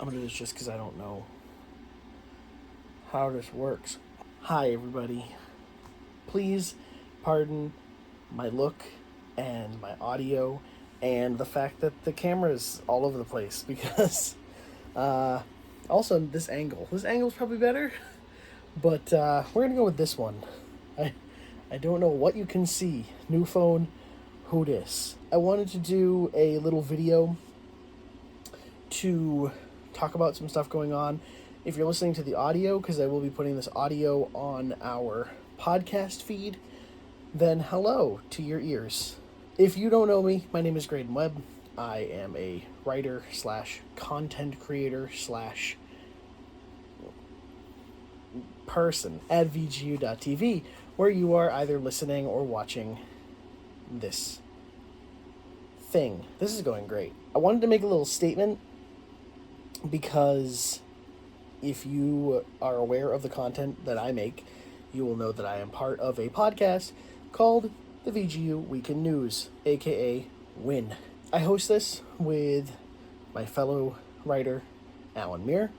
I'm gonna do this just because I don't know how this works. Hi, everybody. Please pardon my look and my audio and the fact that the camera is all over the place because uh, also this angle. This angle's probably better, but we're gonna go with this one. I I don't know what you can see. New phone, who dis? I wanted to do a little video to talk about some stuff going on. If you're listening to the audio, because I will be putting this audio on our podcast feed, then hello to your ears. If you don't know me, my name is Graydon Webb. I am a writer slash content creator slash person at VGU.tv, where you are either listening or watching this thing. This is going great. I wanted to make a little statement because if you are aware of the content that I make, you will know that I am part of a podcast called the VGU Weekend News, aka WIN. I host this with my fellow writer, Alan Muir,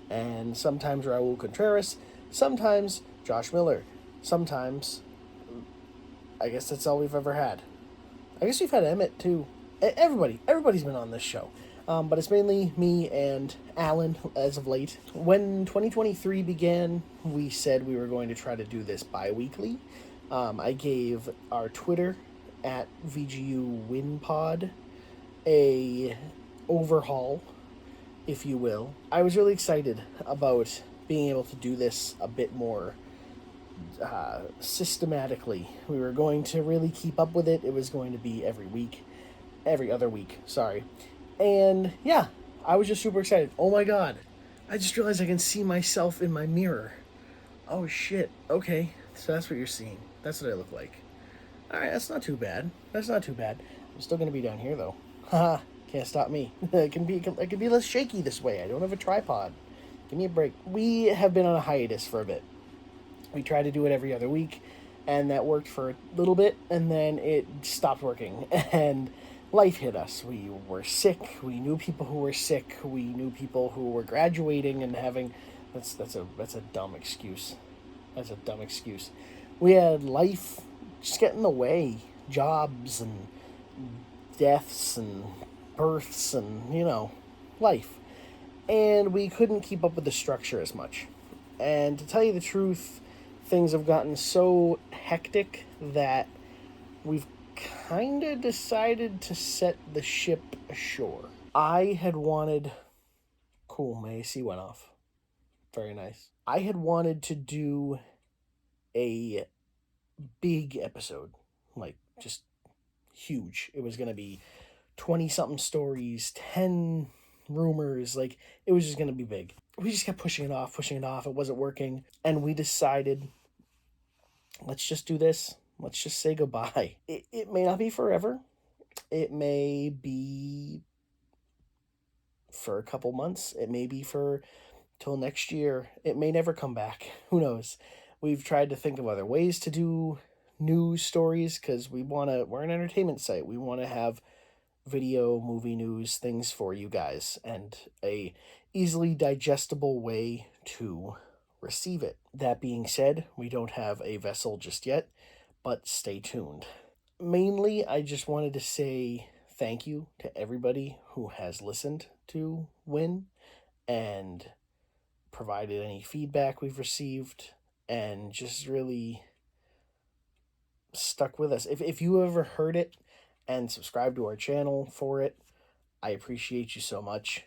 and sometimes Raul Contreras, sometimes Josh Miller, sometimes, I guess that's all we've ever had. I guess we've had Emmett too. Everybody's been on this show. But it's mainly me and Alan as of late. When 2023 began, we said we were going to try to do this bi-weekly. I gave our Twitter at VGU WinPod a overhaul, if you will. I was really excited about being able to do this a bit more systematically. We were going to really keep up with it. It was going to be every other week, sorry. And yeah, I was just super excited. Oh my god, I just realized I can see myself in my mirror. Oh shit, okay, so that's what you're seeing. That's what I look like. Alright, that's not too bad. I'm still gonna be down here though. Haha, can't stop me. It can be less shaky this way. I don't have a tripod. Give me a break. We have been on a hiatus for a bit. We tried to do it every other week, and that worked for a little bit, and then it stopped working. And life hit us. We were sick. We knew people who were sick. We knew people who were graduating and having. That's a dumb excuse. That's a dumb excuse. We had life just get in the way. Jobs and deaths and births and life. And we couldn't keep up with the structure as much. And to tell you the truth, things have gotten so hectic that we've kind of decided to set the ship ashore. I had wanted. Cool, my AC went off. Very nice. I had wanted to do a big episode, like just huge. It was going to be 20 something stories, 10 rumors. Like, it was just going to be big. We just kept pushing it off. It wasn't working. And we decided, let's just do this. Let's just say goodbye. It may not be forever. It may be for a couple months. It may be for till next year. It may never come back. Who knows? We've tried to think of other ways to do news stories because we're an entertainment site. We want to have video, movie news, things for you guys, and a easily digestible way to receive it. That being said, we don't have a vessel just yet, but stay tuned. Mainly, I just wanted to say thank you to everybody who has listened to WIN and provided any feedback we've received and just really stuck with us. If you ever heard it and subscribed to our channel for it, I appreciate you so much.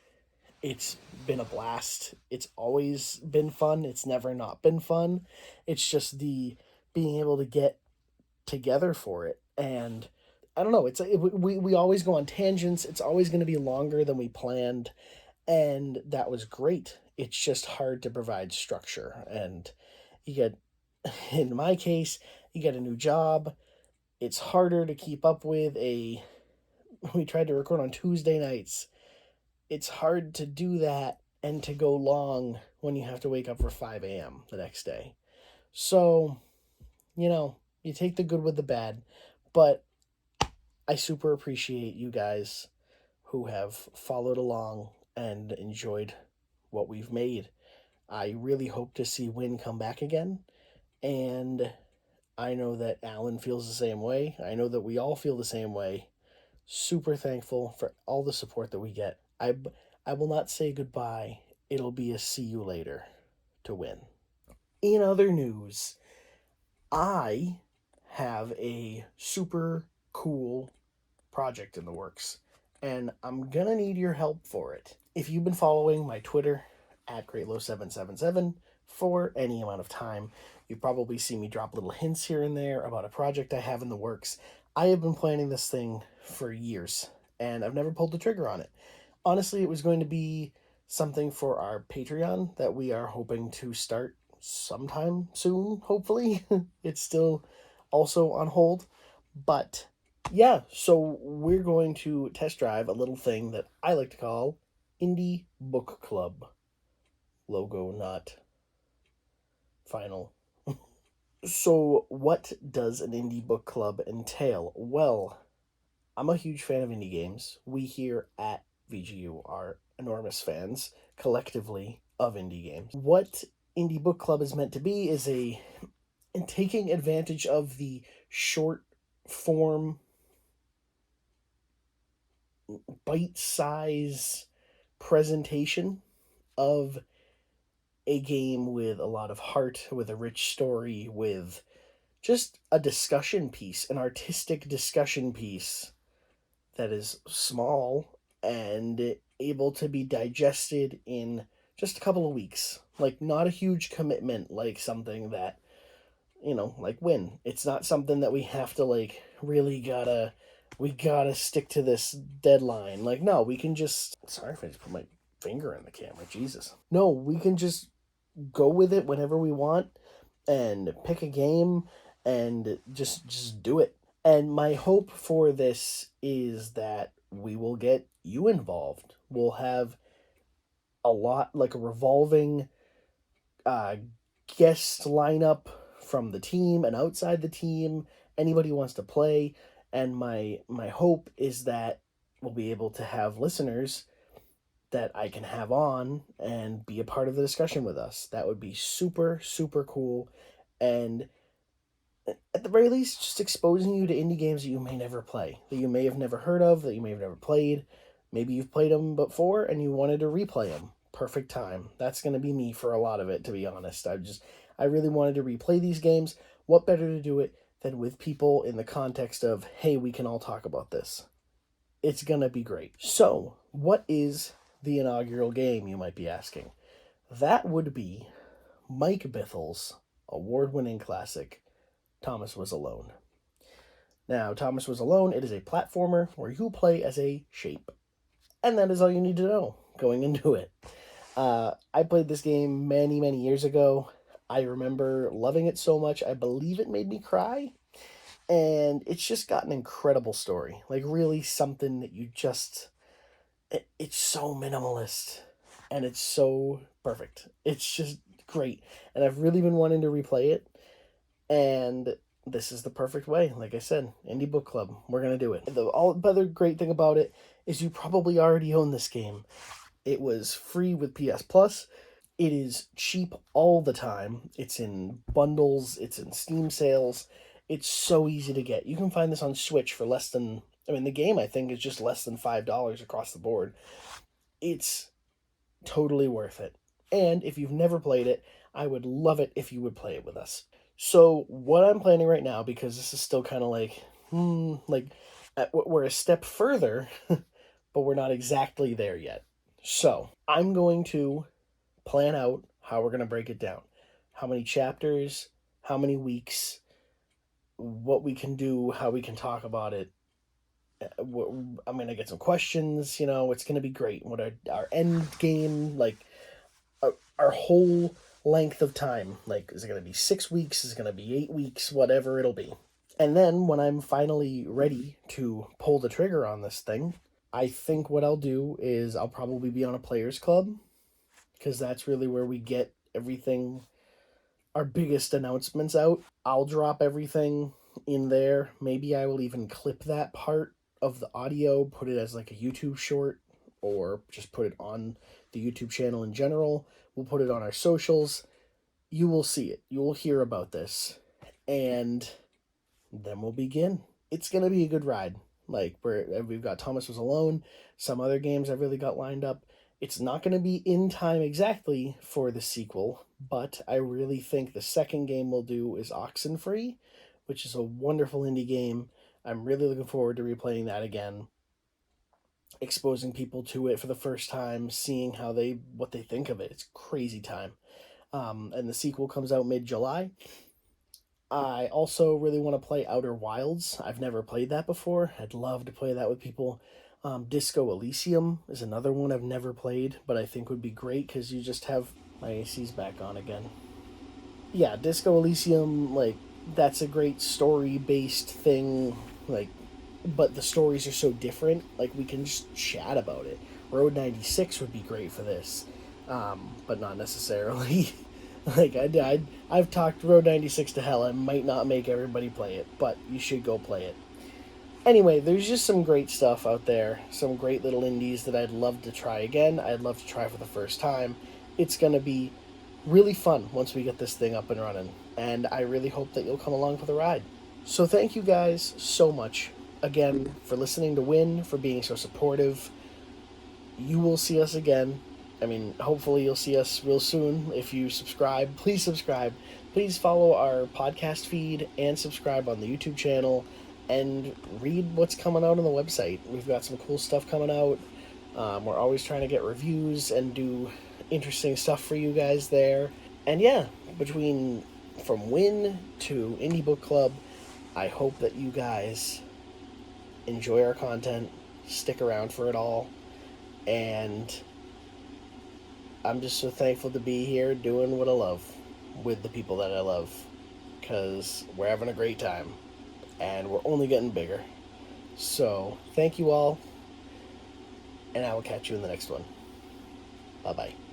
It's been a blast. It's always been fun. It's never not been fun. It's just the being able to get together for it. And I don't know, we always go on tangents. It's always going to be longer than we planned, and that was great. It's just hard to provide structure, and you get in my case, you get a new job. It's harder to keep up with we tried to record on Tuesday nights. It's hard to do that and to go long when you have to wake up for 5 a.m. the next day. So, you take the good with the bad, but I super appreciate you guys who have followed along and enjoyed what we've made. I really hope to see Win come back again, and I know that Alan feels the same way. I know that we all feel the same way. Super thankful for all the support that we get. I will not say goodbye. It'll be a see you later to Win. In other news, I have a super cool project in the works, and I'm gonna need your help for it. If you've been following my Twitter at GreatLow777 for any amount of time, you probably see me drop little hints here and there about a project I have in the works. I have been planning this thing for years, and I've never pulled the trigger on it. Honestly, it was going to be something for our Patreon that we are hoping to start sometime soon, hopefully. It's still also on hold, but yeah, so we're going to test drive a little thing that I like to call Indie Book Club. Logo not final. So, what does an indie book club entail? Well, I'm a huge fan of indie games. We here at VGU are enormous fans, collectively, of indie games. What Indie Book Club is meant to be is taking advantage of the short form bite size presentation of a game with a lot of heart, with a rich story, with just a discussion piece, an artistic discussion piece that is small and able to be digested in just a couple of weeks. Like, not a huge commitment, like something that, like Win. It's not something that we have to, like, really we gotta stick to this deadline. Like, no, we can just, sorry if I just put my finger in the camera, Jesus. No, we can just go with it whenever we want and pick a game and just do it. And my hope for this is that we will get you involved. We'll have a lot, like a revolving uh, guest lineup from the team and outside the team. Anybody who wants to play, and my hope is that we'll be able to have listeners that I can have on and be a part of the discussion with us. That would be super super cool, and at the very least, just exposing you to indie games that you may never play, that you may have never heard of, that you may have never played. Maybe you've played them before and you wanted to replay them. Perfect time. That's going to be me for a lot of it, to be honest. I really wanted to replay these games. What better to do it than with people in the context of, hey, we can all talk about this. It's going to be great. So, what is the inaugural game, you might be asking? That would be Mike Bithel's award-winning classic, Thomas Was Alone. Now, Thomas Was Alone, it is a platformer where you play as a shape. And that is all you need to know going into it. I played this game many, many years ago. I remember loving it so much, I believe it made me cry. And it's just got an incredible story. Like, really something that you just... It's so minimalist. And it's so perfect. It's just great. And I've really been wanting to replay it. And this is the perfect way. Like I said, Indie Book Club. We're going to do it. The other great thing about it is you probably already own this game. It was free with PS Plus. It is cheap all the time. It's in bundles. It's in Steam sales. It's so easy to get. You can find this on Switch for less than... I mean, the game, I think, is just less than $5 across the board. It's totally worth it. And if you've never played it, I would love it if you would play it with us. So what I'm planning right now, because this is still kind of like, we're a step further, but we're not exactly there yet. So I'm going to plan out how we're going to break it down. How many chapters, how many weeks, what we can do, how we can talk about it. I'm going to get some questions, it's going to be great. What our end game, like our whole length of time. Like, is it going to be 6 weeks? Is it going to be 8 weeks? Whatever it'll be. And then when I'm finally ready to pull the trigger on this thing, I think what I'll do is I'll probably be on a players club, because that's really where we get everything, our biggest announcements out. I'll drop everything in there. Maybe I will even clip that part of the audio, put it as like a YouTube short or just put it on the YouTube channel in general. We'll put it on our socials. You will see it. You will hear about this. And then we'll begin. It's going to be a good ride. Like, we've got Thomas Was Alone, some other games I've really got lined up. It's not going to be in time exactly for the sequel, but I really think the second game we'll do is Oxenfree, which is a wonderful indie game. I'm really looking forward to replaying that again, exposing people to it for the first time, seeing what they think of it. It's crazy time. And the sequel comes out mid-July. I also really want to play Outer Wilds. I've never played that before. I'd love to play that with people. Disco Elysium is another one I've never played, but I think would be great because you just have my AC's back on again. Yeah, Disco Elysium, like, that's a great story-based thing, like, but the stories are so different, like, we can just chat about it. Road 96 would be great for this, but not necessarily. Like, I've talked Road 96 to hell. I might not make everybody play it, but you should go play it. Anyway, there's just some great stuff out there. Some great little indies that I'd love to try again. I'd love to try for the first time. It's going to be really fun once we get this thing up and running. And I really hope that you'll come along for the ride. So thank you guys so much, again, for listening to Win, for being so supportive. You will see us again. I mean, hopefully you'll see us real soon. If you subscribe, please subscribe. Please follow our podcast feed and subscribe on the YouTube channel and read what's coming out on the website. We've got some cool stuff coming out. We're always trying to get reviews and do interesting stuff for you guys there. And yeah, from Win to Indie Book Club, I hope that you guys enjoy our content, stick around for it all, and I'm just so thankful to be here doing what I love with the people that I love, because we're having a great time and we're only getting bigger. So thank you all, and I will catch you in the next one. Bye bye.